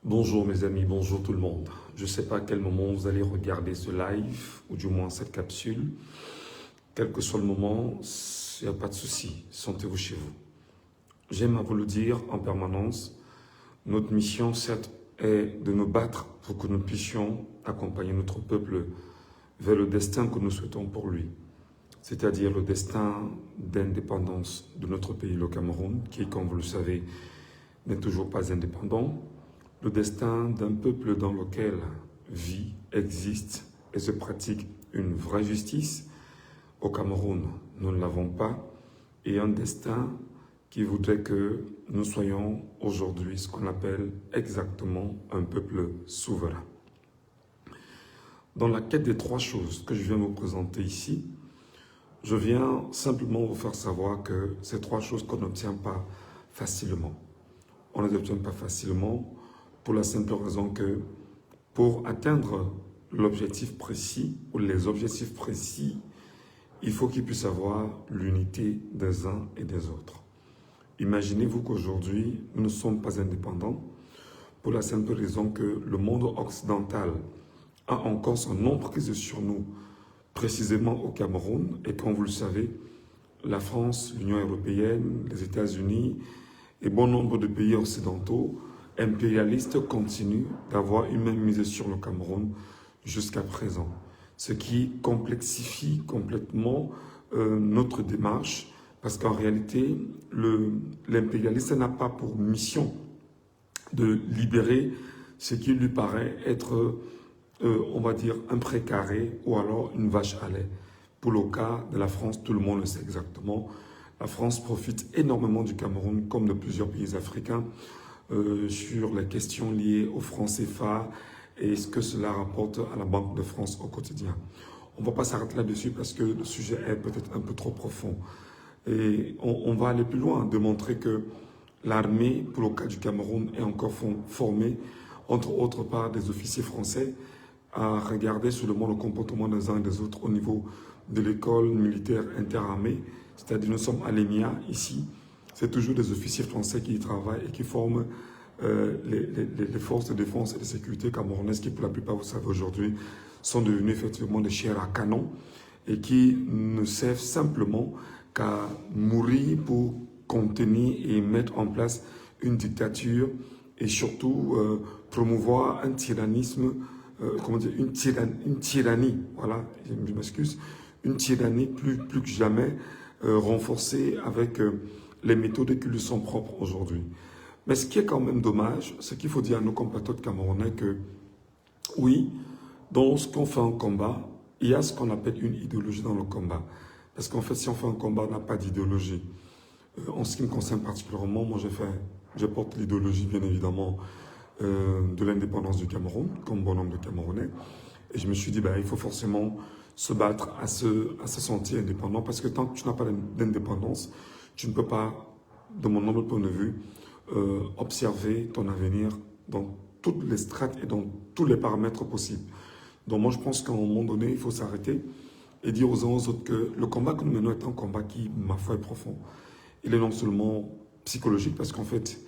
Bonjour mes amis, bonjour tout le monde. Je ne sais pas à quel moment vous allez regarder ce live, ou du moins cette capsule. Quel que soit le moment, il n'y a pas de souci, sentez-vous chez vous. J'aime à vous le dire en permanence, notre mission certes est de nous battre pour que nous puissions accompagner notre peuple vers le destin que nous souhaitons pour lui. C'est-à-dire le destin d'indépendance de notre pays, le Cameroun, qui, comme vous le savez, n'est toujours pas indépendant. Le destin d'un peuple dans lequel vit, existe et se pratique une vraie justice. Au Cameroun, nous ne l'avons pas. Et un destin qui voudrait que nous soyons aujourd'hui ce qu'on appelle exactement un peuple souverain. Dans la quête des trois choses que je viens vous présenter ici, je viens simplement vous faire savoir que ces trois choses qu'on n'obtient pas facilement. On ne les obtient pas facilement pour la simple raison que pour atteindre l'objectif précis ou les objectifs précis, il faut qu'il puisse avoir l'unité des uns et des autres. Imaginez-vous qu'aujourd'hui, nous ne sommes pas indépendants pour la simple raison que le monde occidental a encore son emprise sur nous, précisément au Cameroun, et comme vous le savez, la France, l'Union européenne, les États-Unis et bon nombre de pays occidentaux impérialistes continuent d'avoir une même mise sur le Cameroun jusqu'à présent, ce qui complexifie complètement notre démarche, parce qu'en réalité, l'impérialiste n'a pas pour mission de libérer ce qui lui paraît être, on va dire, un précaré ou alors une vache à lait. Pour le cas de la France, tout le monde le sait exactement. La France profite énormément du Cameroun, comme de plusieurs pays africains, sur les questions liées au franc CFA et ce que cela rapporte à la Banque de France au quotidien. On ne va pas s'arrêter là-dessus parce que le sujet est peut-être un peu trop profond. Et on va aller plus loin, démontrer que l'armée, pour le cas du Cameroun, est encore formée, entre autres par des officiers français, à regarder seulement le comportement des uns et des autres au niveau de l'école militaire interarmée, c'est-à-dire nous sommes à l'EMIA ici, c'est toujours des officiers français qui y travaillent et qui forment les forces de défense et de sécurité camerounaises qui, pour la plupart, vous savez aujourd'hui, sont devenus effectivement des chairs à canon et qui ne servent simplement qu'à mourir pour contenir et mettre en place une dictature et surtout promouvoir un tyrannisme, comment dire, une tyrannie, voilà, je m'excuse, une tyrannie plus que jamais renforcée avec les méthodes qui lui sont propres aujourd'hui. Mais ce qui est quand même dommage, c'est qu'il faut dire à nos compatriotes camerounais que, oui, dans ce qu'on fait un combat, il y a ce qu'on appelle une idéologie dans le combat. Parce qu'en fait, si on fait un combat, on n'a pas d'idéologie. En ce qui me concerne particulièrement, moi je porte l'idéologie, bien évidemment, de l'indépendance du Cameroun, comme bon nombre de Camerounais. Et je me suis dit, il faut forcément se battre à se sentir indépendant, parce que tant que tu n'as pas d'indépendance, tu ne peux pas, de mon humble point de vue, observer ton avenir dans toutes les strates et dans tous les paramètres possibles. Donc moi je pense qu'à un moment donné, il faut s'arrêter et dire aux uns aux autres que le combat que nous menons est un combat qui, ma foi, est profond. Il est non seulement psychologique, parce qu'en fait,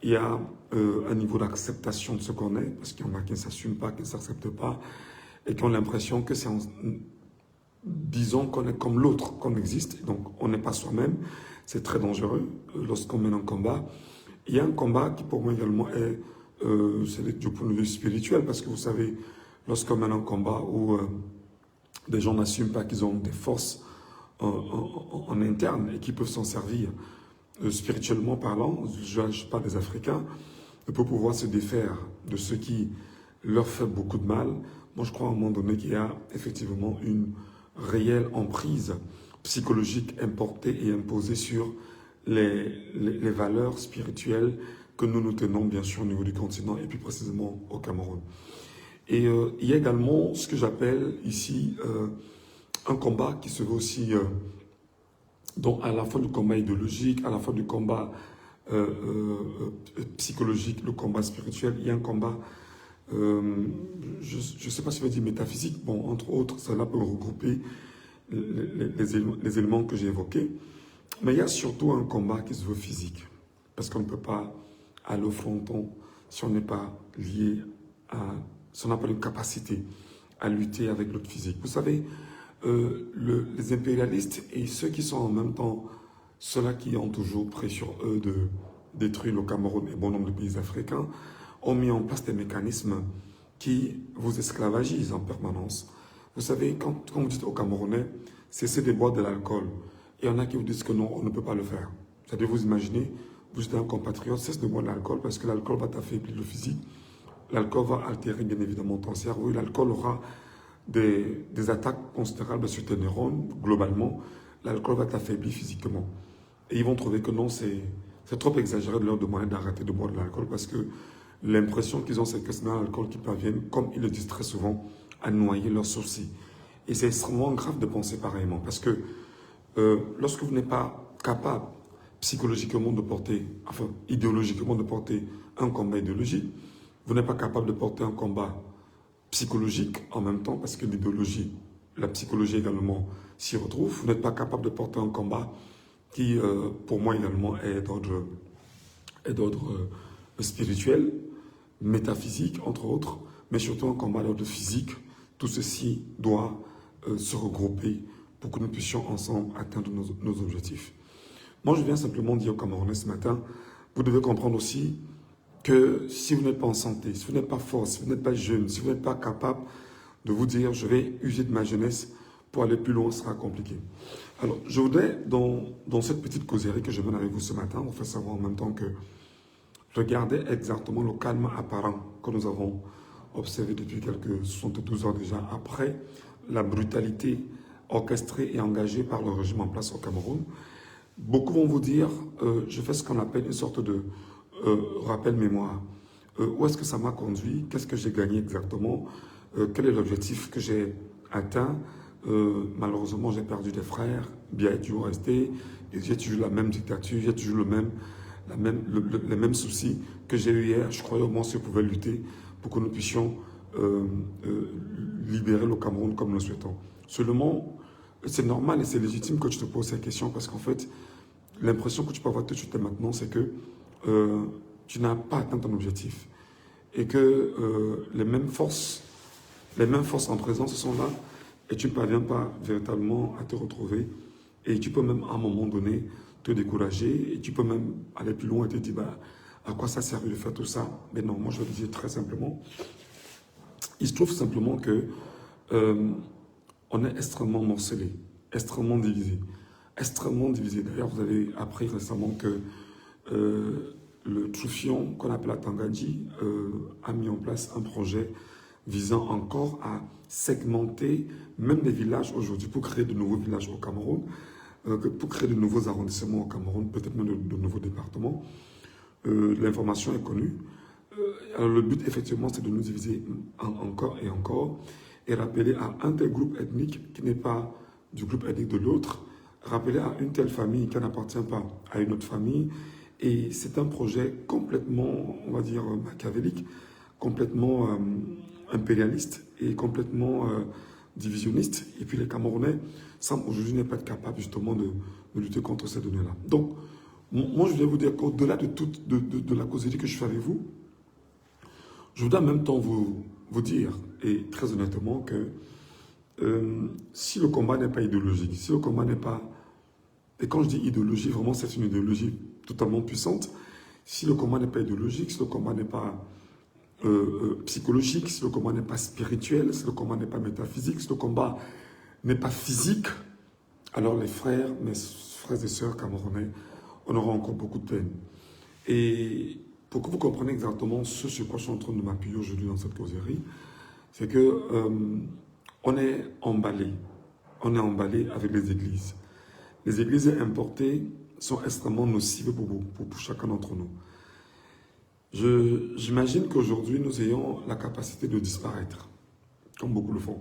il y a un niveau d'acceptation de ce qu'on est, parce qu'il y en a qui ne s'assument pas, qui ne s'acceptent pas, et qui ont l'impression que c'est, disons qu'on est comme l'autre, qu'on existe, donc on n'est pas soi-même. C'est très dangereux lorsqu'on mène un combat. Il y a un combat qui pour moi également est du point de vue spirituel, parce que vous savez, lorsqu'on mène un combat où des gens n'assument pas qu'ils ont des forces en interne et qui peuvent s'en servir spirituellement parlant, je parle des Africains, pour pouvoir se défaire de ce qui leur fait beaucoup de mal. Moi je crois à un moment donné qu'il y a effectivement une réelle emprise psychologique importée et imposée sur les valeurs spirituelles que nous tenons bien sûr au niveau du continent et plus précisément au Cameroun. Et il y a également ce que j'appelle ici un combat qui se veut aussi donc à la fois du combat idéologique, à la fois du combat psychologique, le combat spirituel. Il y a un combat, je ne sais pas si je vais dire métaphysique, bon, entre autres, cela peut regrouper les éléments que j'ai évoqués. Mais il y a surtout un combat qui se veut physique, parce qu'on ne peut pas aller au fronton si on n'est pas lié à, si on n'a pas une capacité à lutter avec notre physique. Vous savez, les impérialistes et ceux qui sont en même temps ceux-là qui ont toujours pris sur eux de détruire le Cameroun et bon nombre de pays africains ont mis en place des mécanismes qui vous esclavagisent en permanence. Vous savez, quand vous dites aux Camerounais, cessez de boire de l'alcool, et il y en a qui vous disent que non, on ne peut pas le faire. C'est-à-dire, vous imaginez, vous êtes un compatriote, cesse de boire de l'alcool parce que l'alcool va t'affaiblir le physique. L'alcool va altérer bien évidemment ton cerveau. L'alcool aura des attaques considérables sur tes neurones, globalement. L'alcool va t'affaiblir physiquement. Et ils vont trouver que non, c'est trop exagéré de leur demander d'arrêter de boire de l'alcool parce que l'impression qu'ils ont, c'est que c'est dans l'alcool qu'ils parviennent, comme ils le disent très souvent, à noyer leurs sourcils. Et c'est extrêmement grave de penser pareillement parce que lorsque vous n'êtes pas capable psychologiquement de porter, enfin idéologiquement de porter un combat idéologique, vous n'êtes pas capable de porter un combat psychologique en même temps parce que l'idéologie, la psychologie également s'y retrouve. Vous n'êtes pas capable de porter un combat qui, pour moi également, est d'ordre spirituel, métaphysique, entre autres, mais surtout un combat d'ordre physique. Tout ceci doit se regrouper pour que nous puissions ensemble atteindre nos objectifs. Moi, je viens simplement dire aux Camerounais ce matin, vous devez comprendre aussi que si vous n'êtes pas en santé, si vous n'êtes pas fort, si vous n'êtes pas jeune, si vous n'êtes pas capable de vous dire je vais user de ma jeunesse pour aller plus loin, ce sera compliqué. Alors, je voudrais, dans cette petite causerie que je mène avec vous ce matin, vous faire savoir en même temps que regardez exactement le calme apparent que nous avons observé depuis quelques 72 heures déjà, après la brutalité orchestrée et engagée par le régime en place au Cameroun. Beaucoup vont vous dire, je fais ce qu'on appelle une sorte de rappel-mémoire. Où est-ce que ça m'a conduit? Qu'est-ce que j'ai gagné exactement? Quel est l'objectif que j'ai atteint? Malheureusement, j'ai perdu des frères, bien est toujours resté. J'ai toujours la même dictature, j'ai toujours les mêmes soucis que j'ai eu hier. Je croyais au moins qu'on pouvait lutter pour que nous puissions libérer le Cameroun comme nous le souhaitons. Seulement, c'est normal et c'est légitime que tu te poses ces questions parce qu'en fait, l'impression que tu peux avoir tout de suite et maintenant, c'est que tu n'as pas atteint ton objectif et que les mêmes forces en présence sont là et tu ne parviens pas véritablement à te retrouver et tu peux même à un moment donné te décourager et tu peux même aller plus loin et te dire bah, à quoi ça sert de faire tout ça? Mais non, moi je vais le dire très simplement. Il se trouve simplement que on est extrêmement morcelé, extrêmement divisé. Extrêmement divisé. D'ailleurs, vous avez appris récemment que le Troufion, qu'on appelle la Tangadji, a mis en place un projet visant encore à segmenter même les villages aujourd'hui pour créer de nouveaux villages au Cameroun, pour créer de nouveaux arrondissements au Cameroun, peut-être même de nouveaux départements. L'information est connue. Alors le but, effectivement, c'est de nous diviser encore et encore et rappeler à un tel groupe ethnique qui n'est pas du groupe ethnique de l'autre, rappeler à une telle famille qui n'appartient pas à une autre famille. Et c'est un projet complètement, on va dire, machiavélique, complètement impérialiste et complètement divisionniste. Et puis les Camerounais semblent aujourd'hui ne pas être capables justement de lutter contre ces données-là. Donc, moi je voulais vous dire qu'au-delà de la causerie que je fais avec vous, je voudrais en même temps vous dire, et très honnêtement, que si le combat n'est pas idéologique, si le combat n'est pas... Et quand je dis idéologie, vraiment c'est une idéologie totalement puissante. Si le combat n'est pas idéologique, si le combat n'est pas psychologique, si le combat n'est pas spirituel, si le combat n'est pas métaphysique, si le combat n'est pas physique, alors les frères, mes frères et sœurs camerounais, on aura encore beaucoup de peine. Et pour que vous compreniez exactement ce sur quoi je suis en train de m'appuyer aujourd'hui dans cette causerie, c'est que on est emballé avec les églises. Les églises importées sont extrêmement nocives pour chacun d'entre nous. J'imagine qu'aujourd'hui, nous ayons la capacité de disparaître, comme beaucoup le font.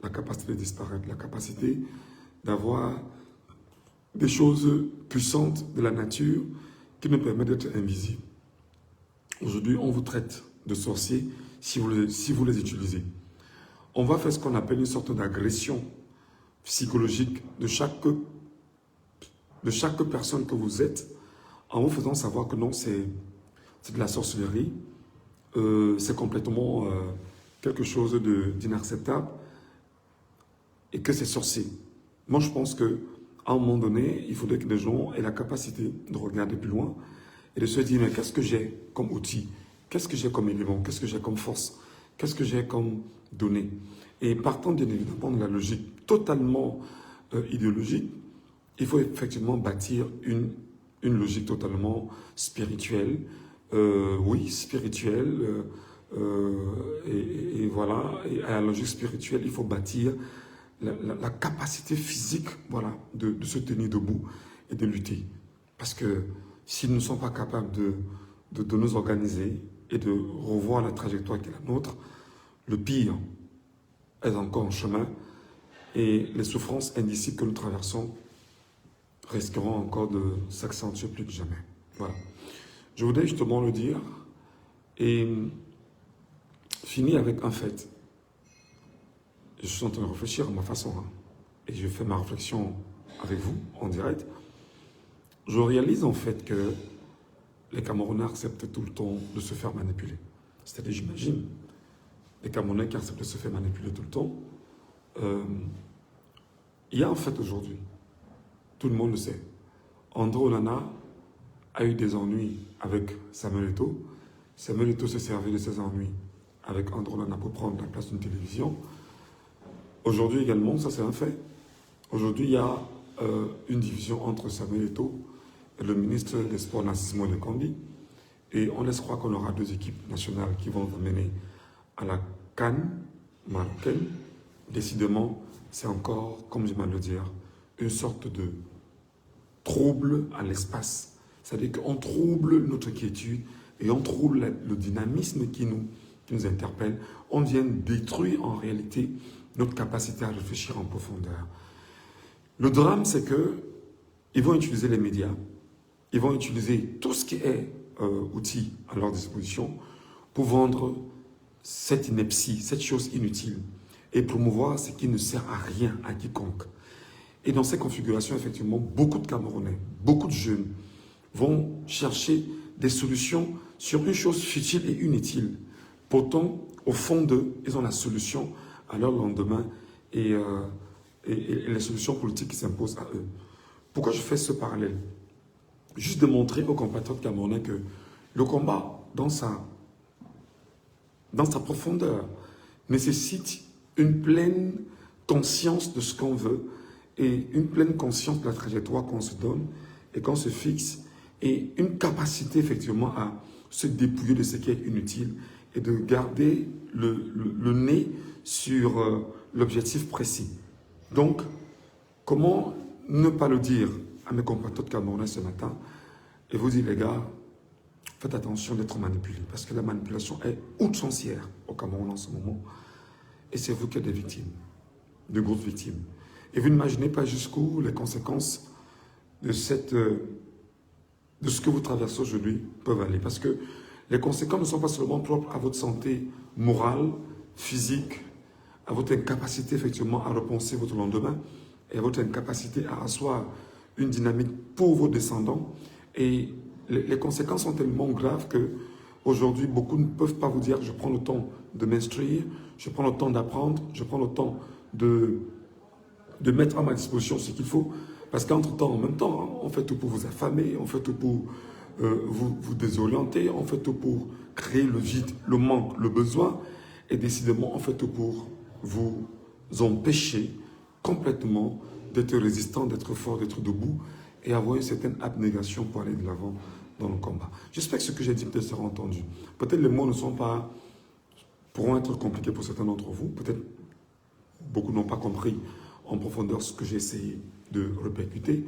La capacité de disparaître, la capacité d'avoir des choses puissantes de la nature qui nous permettent d'être invisibles. Aujourd'hui, on vous traite de sorciers si vous les utilisez. On va faire ce qu'on appelle une sorte d'agression psychologique de chaque personne que vous êtes, en vous faisant savoir que non, c'est de la sorcellerie, c'est complètement quelque chose d'inacceptable et que c'est sorcier. Moi, je pense qu'à un moment donné, il faudrait que les gens aient la capacité de regarder plus loin et de se dire, mais qu'est-ce que j'ai comme outil? Qu'est-ce que j'ai comme élément? Qu'est-ce que j'ai comme force? Qu'est-ce que j'ai comme données? Et partant bien évidemment de la logique totalement idéologique, il faut effectivement bâtir une logique totalement spirituelle. Oui, spirituelle. Et voilà, et à la logique spirituelle, il faut bâtir la capacité physique, voilà, de se tenir debout et de lutter. Parce que si nous ne sommes pas capables de nous organiser et de revoir la trajectoire qui est la nôtre, le pire est encore en chemin et les souffrances indicibles que nous traversons risqueront encore de s'accentuer plus que jamais. Voilà. Je voudrais justement le dire et finir avec un fait. Je suis en train de réfléchir à ma façon, hein, et je fais ma réflexion avec vous, en direct. Je réalise en fait que les Camerounais acceptent tout le temps de se faire manipuler. C'est-à-dire, j'imagine, les Camerounais qui acceptent de se faire manipuler tout le temps. Il y a en fait aujourd'hui, tout le monde le sait, André Onana a eu des ennuis avec Samuel Eto'o. Samuel Eto'o s'est servi de ses ennuis avec André Onana pour prendre la place d'une télévision. Aujourd'hui également, ça c'est un fait. Aujourd'hui, il y a une division entre Samuel Eto'o et le ministre des Sports, Nassimo Lekambi. Et on laisse croire qu'on aura deux équipes nationales qui vont nous amener à la CAN marocaine. Décidément, c'est encore, comme je viens de le dire, une sorte de trouble à l'espace. C'est-à-dire qu'on trouble notre quiétude et on trouble le dynamisme qui nous interpelle. On vient détruire en réalité notre capacité à réfléchir en profondeur. Le drame, c'est qu'ils vont utiliser les médias, ils vont utiliser tout ce qui est outil à leur disposition pour vendre cette ineptie, cette chose inutile et promouvoir ce qui ne sert à rien à quiconque. Et dans ces configurations, effectivement, beaucoup de Camerounais, beaucoup de jeunes vont chercher des solutions sur une chose futile et inutile. Pourtant, au fond d'eux, ils ont la solution à leur lendemain et les solutions politiques qui s'imposent à eux. Pourquoi je fais ce parallèle? Juste de montrer aux compatriotes camerounais que le combat, dans sa profondeur, nécessite une pleine conscience de ce qu'on veut et une pleine conscience de la trajectoire qu'on se donne et qu'on se fixe et une capacité effectivement à se dépouiller de ce qui est inutile et de garder le nez sur l'objectif précis. Donc, comment ne pas le dire à mes compatriotes camerounais ce matin et vous dire, les gars, faites attention d'être manipulés parce que la manipulation est outrancière au Cameroun en ce moment et c'est vous qui êtes des victimes, de grosses victimes. Et vous n'imaginez pas jusqu'où les conséquences de ce que vous traversez aujourd'hui peuvent aller. Parce que les conséquences ne sont pas seulement propres à votre santé morale, physique, à votre incapacité effectivement à repenser votre lendemain et à votre incapacité à asseoir une dynamique pour vos descendants. Et les conséquences sont tellement graves que aujourd'hui, beaucoup ne peuvent pas vous dire je prends le temps de m'instruire, je prends le temps d'apprendre, je prends le temps de mettre à ma disposition ce qu'il faut. Parce qu'entre-temps, en même temps, hein, on fait tout pour vous affamer, on fait tout pour vous désorienter, on fait tout pour créer le vide, le manque, le besoin. Et décidément, on fait tout pour vous empêcher complètement d'être résistant, d'être fort, d'être debout et avoir une certaine abnégation pour aller de l'avant dans le combat. J'espère que ce que j'ai dit peut-être sera entendu. Peut-être les mots pourront être compliqués pour certains d'entre vous. Peut-être beaucoup n'ont pas compris en profondeur ce que j'ai essayé de répercuter.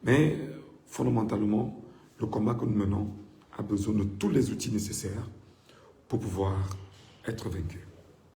Mais fondamentalement, le combat que nous menons a besoin de tous les outils nécessaires pour pouvoir être vaincu.